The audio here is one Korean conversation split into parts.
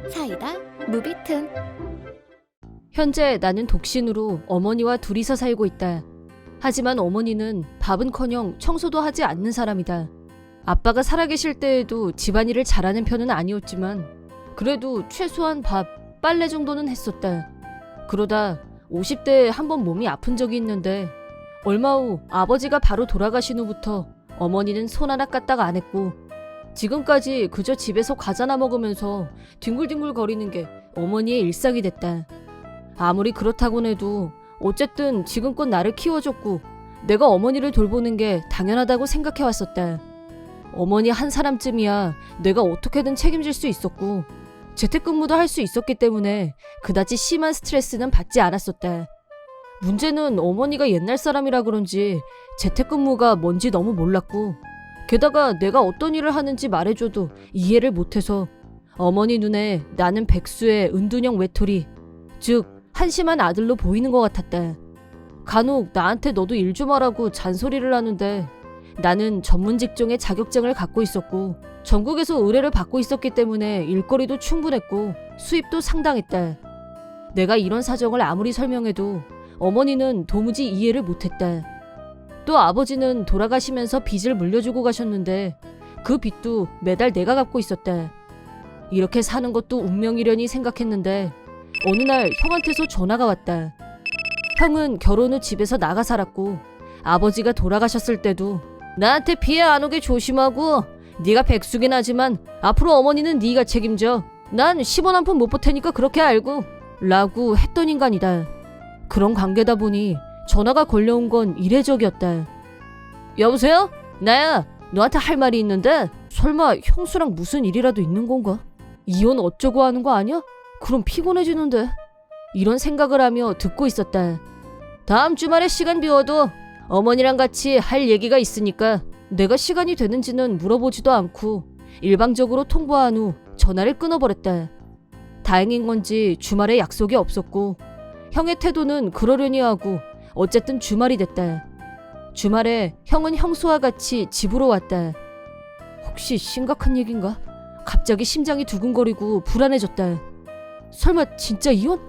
사이다 무비튼. 현재 나는 독신으로 어머니와 둘이서 살고 있다. 하지만 어머니는 밥은커녕 청소도 하지 않는 사람이다. 아빠가 살아계실 때에도 집안일을 잘하는 편은 아니었지만 그래도 최소한 밥, 빨래 정도는 했었다. 그러다 50대에 한번 몸이 아픈 적이 있는데 얼마 후 아버지가 바로 돌아가신 후부터 어머니는 손 하나 까딱 안 했고 지금까지 그저 집에서 과자나 먹으면서 뒹굴뒹굴 거리는 게 어머니의 일상이 됐다. 아무리 그렇다곤 해도 어쨌든 지금껏 나를 키워줬고 내가 어머니를 돌보는 게 당연하다고 생각해왔었다. 어머니 한 사람쯤이야 내가 어떻게든 책임질 수 있었고 재택근무도 할 수 있었기 때문에 그다지 심한 스트레스는 받지 않았었다. 문제는 어머니가 옛날 사람이라 그런지 재택근무가 뭔지 너무 몰랐고 게다가 내가 어떤 일을 하는지 말해줘도 이해를 못해서 어머니 눈에 나는 백수의 은둔형 외톨이, 즉 한심한 아들로 보이는 것 같았다. 간혹 나한테 너도 일 좀 하라고 잔소리를 하는데 나는 전문 직종의 자격증을 갖고 있었고 전국에서 의뢰를 받고 있었기 때문에 일거리도 충분했고 수입도 상당했다. 내가 이런 사정을 아무리 설명해도 어머니는 도무지 이해를 못했다. 또 아버지는 돌아가시면서 빚을 물려주고 가셨는데 그 빚도 매달 내가 갚고 있었다. 이렇게 사는 것도 운명이려니 생각했는데 어느 날 형한테서 전화가 왔다. 형은 결혼 후 집에서 나가 살았고 아버지가 돌아가셨을 때도 나한테 피해 안 오게 조심하고 네가 백수긴 하지만 앞으로 어머니는 네가 책임져. 난 10원 한 푼 못 보태니까 그렇게 알고 라고 했던 인간이다. 그런 관계다 보니 전화가 걸려온 건 이례적이었다. 여보세요? 나야. 너한테 할 말이 있는데 설마 형수랑 무슨 일이라도 있는 건가? 이혼 어쩌고 하는 거 아니야? 그럼 피곤해지는데. 이런 생각을 하며 듣고 있었다. 다음 주말에 시간 비워도 어머니랑 같이 할 얘기가 있으니까 내가 시간이 되는지는 물어보지도 않고 일방적으로 통보한 후 전화를 끊어버렸다. 다행인 건지 주말에 약속이 없었고 형의 태도는 그러려니 하고 어쨌든 주말이 됐다. 주말에 형은 형수와 같이 집으로 왔다. 혹시 심각한 얘긴가? 갑자기 심장이 두근거리고 불안해졌다. 설마 진짜 이혼?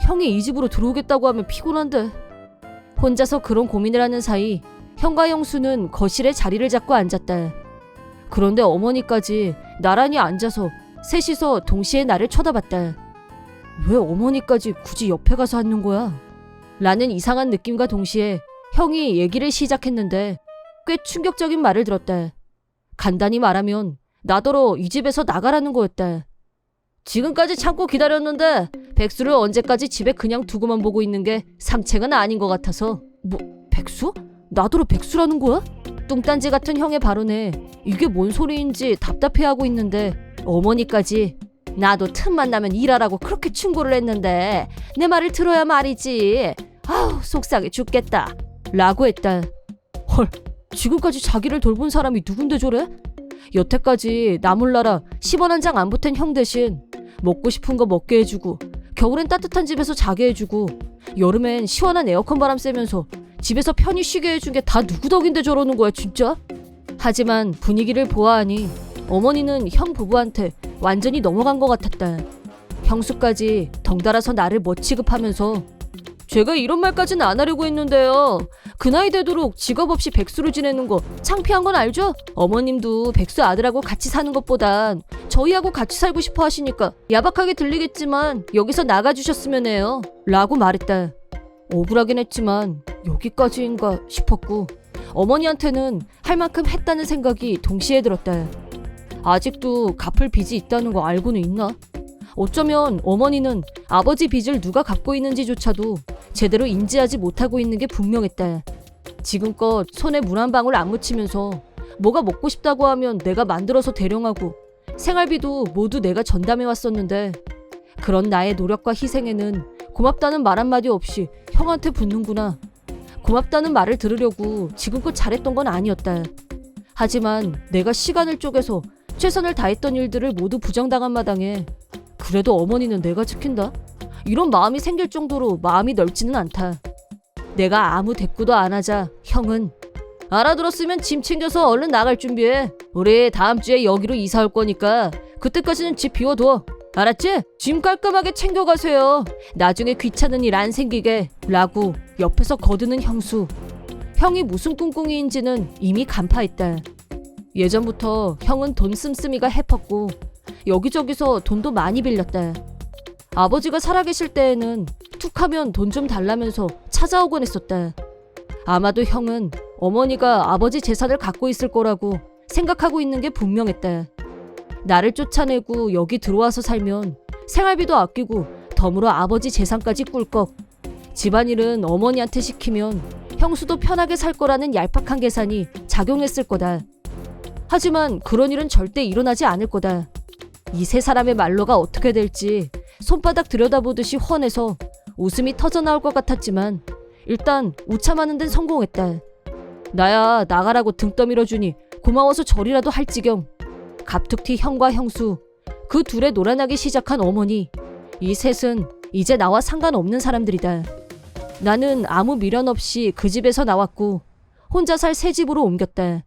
형이 이 집으로 들어오겠다고 하면 피곤한데. 혼자서 그런 고민을 하는 사이 형과 형수는 거실에 자리를 잡고 앉았다. 그런데 어머니까지 나란히 앉아서 셋이서 동시에 나를 쳐다봤다. 왜 어머니까지 굳이 옆에 가서 앉는 거야? 라는 이상한 느낌과 동시에 형이 얘기를 시작했는데 꽤 충격적인 말을 들었다. 간단히 말하면 나더러 이 집에서 나가라는 거였다. 지금까지 참고 기다렸는데 백수를 언제까지 집에 그냥 두고만 보고 있는 게 상책은 아닌 것 같아서. 뭐 백수? 나더러 백수라는 거야? 뚱딴지 같은 형의 발언에 이게 뭔 소리인지 답답해하고 있는데 어머니까지 나도 틈만 나면 일하라고 그렇게 충고를 했는데 내 말을 들어야 말이지. 아우 속상해 죽겠다 라고 했다. 헐, 지금까지 자기를 돌본 사람이 누군데 저래? 여태까지 나 몰라라 10원 한 장 안 보탠 형 대신 먹고 싶은 거 먹게 해주고 겨울엔 따뜻한 집에서 자게 해주고 여름엔 시원한 에어컨 바람 쐬면서 집에서 편히 쉬게 해준 게 다 누구 덕인데 저러는 거야 진짜? 하지만 분위기를 보아하니 어머니는 형 부부한테 완전히 넘어간 것 같았다. 형수까지 덩달아서 나를 뭐 취급하면서 제가 이런 말까지는 안 하려고 했는데요. 그 나이 되도록 직업 없이 백수로 지내는 거 창피한 건 알죠? 어머님도 백수 아들하고 같이 사는 것보단 저희하고 같이 살고 싶어 하시니까 야박하게 들리겠지만 여기서 나가주셨으면 해요 라고 말했다. 억울하긴 했지만 여기까지인가 싶었고 어머니한테는 할 만큼 했다는 생각이 동시에 들었다. 아직도 갚을 빚이 있다는 거 알고는 있나? 어쩌면 어머니는 아버지 빚을 누가 갚고 있는지조차도 제대로 인지하지 못하고 있는 게 분명했다. 지금껏 손에 물 한 방울 안 묻히면서 뭐가 먹고 싶다고 하면 내가 만들어서 대령하고 생활비도 모두 내가 전담해 왔었는데 그런 나의 노력과 희생에는 고맙다는 말 한마디 없이 형한테 붙는구나. 고맙다는 말을 들으려고 지금껏 잘했던 건 아니었다. 하지만 내가 시간을 쪼개서 최선을 다했던 일들을 모두 부정당한 마당에 그래도 어머니는 내가 지킨다? 이런 마음이 생길 정도로 마음이 넓지는 않다. 내가 아무 대꾸도 안 하자 형은 알아들었으면 짐 챙겨서 얼른 나갈 준비해. 우리 다음 주에 여기로 이사 올 거니까 그때까지는 집 비워둬 알았지? 짐 깔끔하게 챙겨가세요. 나중에 귀찮은 일 안 생기게 라고 옆에서 거드는 형수. 형이 무슨 꿍꿍이인지는 이미 간파했다. 예전부터 형은 돈 씀씀이가 해펐고 여기저기서 돈도 많이 빌렸다. 아버지가 살아계실 때에는 툭하면 돈 좀 달라면서 찾아오곤 했었다. 아마도 형은 어머니가 아버지 재산을 갖고 있을 거라고 생각하고 있는 게 분명했다. 나를 쫓아내고 여기 들어와서 살면 생활비도 아끼고 덤으로 아버지 재산까지 꿀꺽. 집안일은 어머니한테 시키면 형수도 편하게 살 거라는 얄팍한 계산이 작용했을 거다. 하지만 그런 일은 절대 일어나지 않을 거다. 이 세 사람의 말로가 어떻게 될지 손바닥 들여다보듯이 훤해서 웃음이 터져나올 것 같았지만 일단 우참하는 데는 성공했다. 나야 나가라고 등 떠밀어주니 고마워서 절이라도 할 지경. 갑툭튀 형과 형수, 그 둘의 놀아나기 시작한 어머니, 이 셋은 이제 나와 상관없는 사람들이다. 나는 아무 미련 없이 그 집에서 나왔고 혼자 살 새 집으로 옮겼다.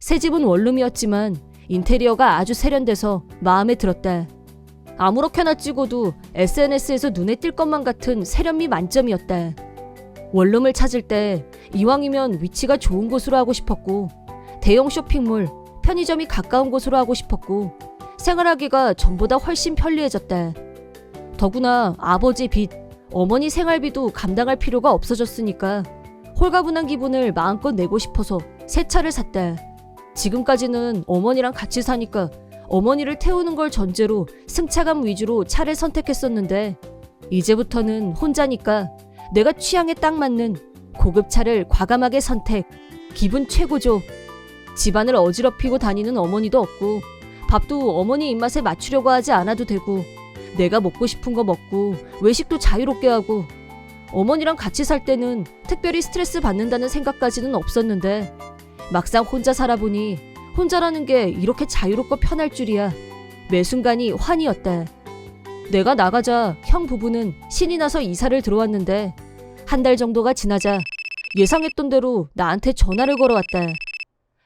새 집은 원룸이었지만 인테리어가 아주 세련돼서 마음에 들었다. 아무렇게나 찍어도 SNS에서 눈에 띌 것만 같은 세련미 만점이었다. 원룸을 찾을 때 이왕이면 위치가 좋은 곳으로 하고 싶었고 대형 쇼핑몰, 편의점이 가까운 곳으로 하고 싶었고 생활하기가 전보다 훨씬 편리해졌다. 더구나 아버지 빚, 어머니 생활비도 감당할 필요가 없어졌으니까 홀가분한 기분을 마음껏 내고 싶어서 새 차를 샀다. 지금까지는 어머니랑 같이 사니까 어머니를 태우는 걸 전제로 승차감 위주로 차를 선택했었는데 이제부터는 혼자니까 내가 취향에 딱 맞는 고급차를 과감하게 선택. 기분 최고죠. 집안을 어지럽히고 다니는 어머니도 없고 밥도 어머니 입맛에 맞추려고 하지 않아도 되고 내가 먹고 싶은 거 먹고 외식도 자유롭게 하고 어머니랑 같이 살 때는 특별히 스트레스 받는다는 생각까지는 없었는데 막상 혼자 살아보니 혼자라는 게 이렇게 자유롭고 편할 줄이야. 매 순간이 환희였다. 내가 나가자 형 부부는 신이 나서 이사를 들어왔는데 한 달 정도가 지나자 예상했던 대로 나한테 전화를 걸어왔다.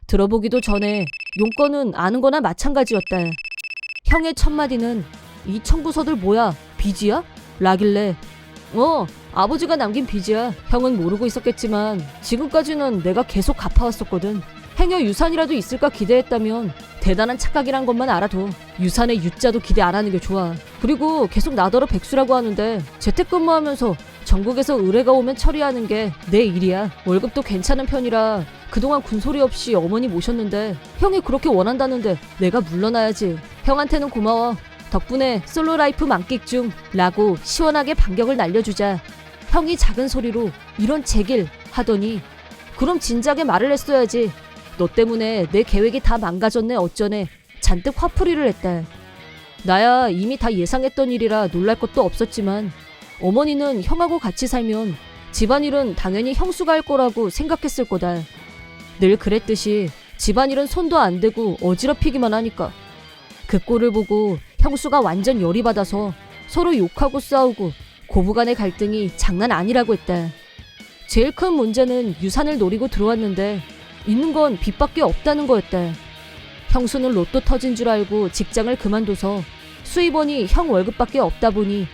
들어보기도 전에 용건은 아는 거나 마찬가지였다. 형의 첫 마디는 이 청구서들 뭐야? 빚이야? 라길래 아버지가 남긴 빚이야. 형은 모르고 있었겠지만 지금까지는 내가 계속 갚아왔었거든. 행여 유산이라도 있을까 기대했다면 대단한 착각이란 것만 알아도 유산의 유자도 기대 안 하는 게 좋아. 그리고 계속 나더러 백수라고 하는데 재택근무하면서 전국에서 의뢰가 오면 처리하는 게 내 일이야. 월급도 괜찮은 편이라 그동안 군소리 없이 어머니 모셨는데 형이 그렇게 원한다는데 내가 물러나야지. 형한테는 고마워. 덕분에 솔로 라이프 만끽 중 라고 시원하게 반격을 날려주자 형이 작은 소리로 이런 제길 하더니 그럼 진작에 말을 했어야지. 너 때문에 내 계획이 다 망가졌네 어쩌네 잔뜩 화풀이를 했다. 나야 이미 다 예상했던 일이라 놀랄 것도 없었지만 어머니는 형하고 같이 살면 집안일은 당연히 형수가 할 거라고 생각했을 거다. 늘 그랬듯이 집안일은 손도 안 대고 어지럽히기만 하니까. 그 꼴을 보고 형수가 완전 열이 받아서 서로 욕하고 싸우고 고부간의 갈등이 장난 아니라고 했다. 제일 큰 문제는 유산을 노리고 들어왔는데 있는 건 빚밖에 없다는 거였다. 형수는 로또 터진 줄 알고 직장을 그만둬서 수입원이 형 월급밖에 없다 보니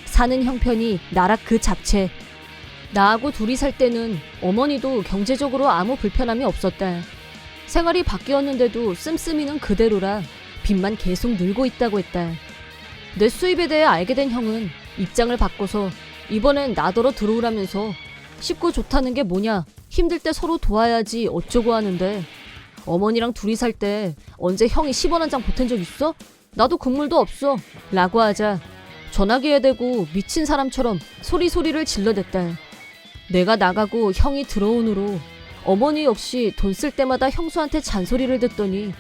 사는 형편이 나락 그 잡채. 나하고 둘이 살 때는 어머니도 경제적으로 아무 불편함이 없었다. 생활이 바뀌었는데도 씀씀이는 그대로라 빚만 계속 늘고 있다고 했다. 내 수입에 대해 알게 된 형은 입장을 바꿔서 이번엔 나더러 들어오라면서 쉽고 좋다는 게 뭐냐, 힘들 때 서로 도와야지 어쩌고 하는데 어머니랑 둘이 살 때 언제 형이 10원 한 장 보탠 적 있어? 나도 국물도 없어 라고 하자 전화기에 대고 미친 사람처럼 소리소리를 질러댔다. 내가 나가고 형이 들어온 후로 어머니 역시 돈 쓸 때마다 형수한테 잔소리를 듣더니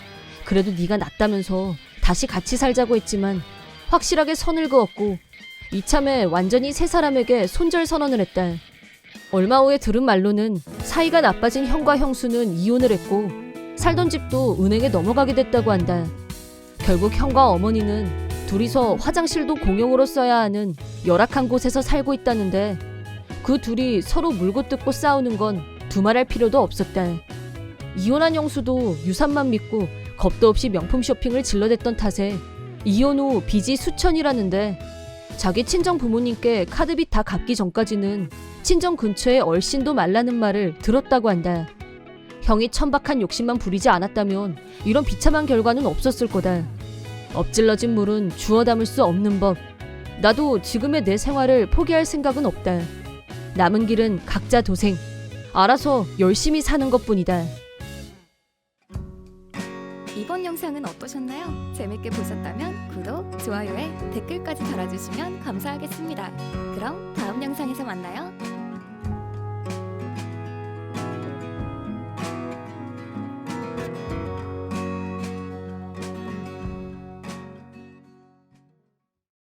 그래도 네가 낫다면서 다시 같이 살자고 했지만 확실하게 선을 그었고 이참에 완전히 세 사람에게 손절 선언을 했다. 얼마 후에 들은 말로는 사이가 나빠진 형과 형수는 이혼을 했고 살던 집도 은행에 넘어가게 됐다고 한다. 결국 형과 어머니는 둘이서 화장실도 공용으로 써야 하는 열악한 곳에서 살고 있다는데 그 둘이 서로 물고 뜯고 싸우는 건 두말할 필요도 없었다. 이혼한 형수도 유산만 믿고 겁도 없이 명품 쇼핑을 질러댔던 탓에 이혼 후 빚이 수천이라는데 자기 친정 부모님께 카드빚 다 갚기 전까지는 친정 근처에 얼씬도 말라는 말을 들었다고 한다. 형이 천박한 욕심만 부리지 않았다면 이런 비참한 결과는 없었을 거다. 엎질러진 물은 주워 담을 수 없는 법. 나도 지금의 내 생활을 포기할 생각은 없다. 남은 길은 각자 도생. 알아서 열심히 사는 것뿐이다. 이번 영상은 어떠셨나요? 재밌게 보셨다면 구독, 좋아요에 댓글까지 달아주시면 감사하겠습니다. 그럼 다음 영상에서 만나요.